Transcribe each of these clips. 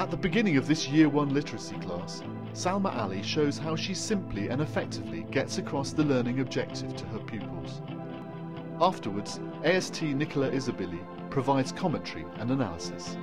At the beginning of this Year 1 literacy class, Salma Ali shows how she simply and effectively gets across the learning objective to her pupils. Afterwards, AST Nicola Isabili provides commentary and analysis.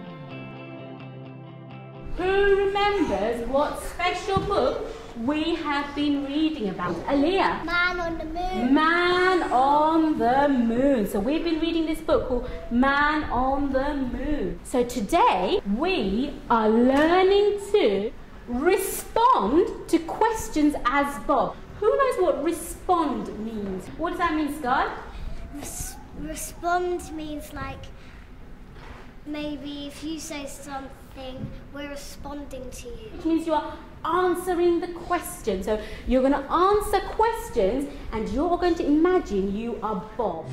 Who remembers what special book we have been reading about? Aliyah? Man on the Moon. Man on the Moon. So we've been reading this book called Man on the Moon. So today we are learning to respond to questions as Bob. Who knows what respond means? What does that mean, Sky? Respond means like maybe if you say something, we're responding to you. Which means you are answering the question. So you're going to answer questions and you're going to imagine you are Bob.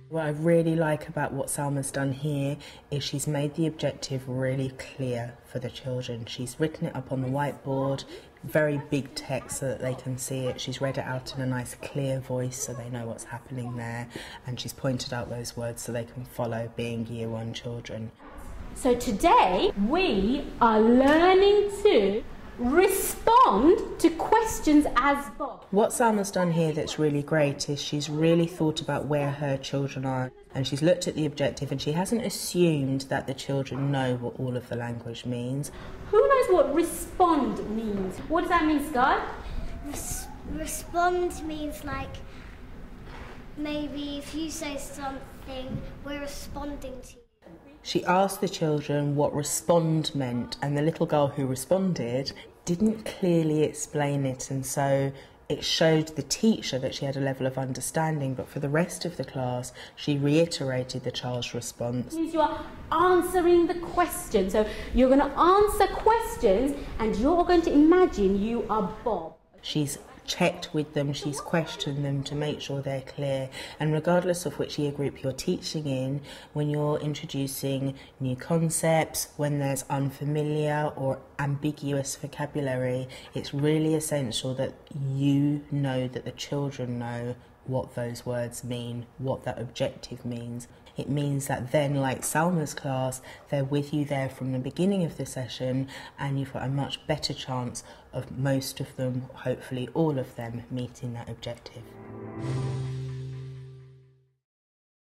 What I really like about what Salma's done here is she's made the objective really clear for the children. She's written it up on the whiteboard, very big text so that they can see it. She's read it out in a nice clear voice so they know what's happening there, and she's pointed out those words so they can follow, being Year 1 children. So today we are learning to respond to questions as Bob. What Salma's done here that's really great is she's really thought about where her children are, and she's looked at the objective and she hasn't assumed that the children know what all of the language means. Who knows what respond means? What does that mean, Sky? Respond means like maybe if you say something, we're responding to you. She asked the children what respond meant, and the little girl who responded didn't clearly explain it, and so it showed the teacher that she had a level of understanding, but for the rest of the class she reiterated the child's response. It means you are answering the question. So you're going to answer questions and you're going to imagine you are Bob. She's checked with them, she's questioned them to make sure they're clear, and regardless of which year group you're teaching in, when you're introducing new concepts, when there's unfamiliar or ambiguous vocabulary, it's really essential that you know that the children know what those words mean, what that objective means. It means that then, like Salma's class, they're with you there from the beginning of the session, and you've got a much better chance of most of them, hopefully all of them, meeting that objective.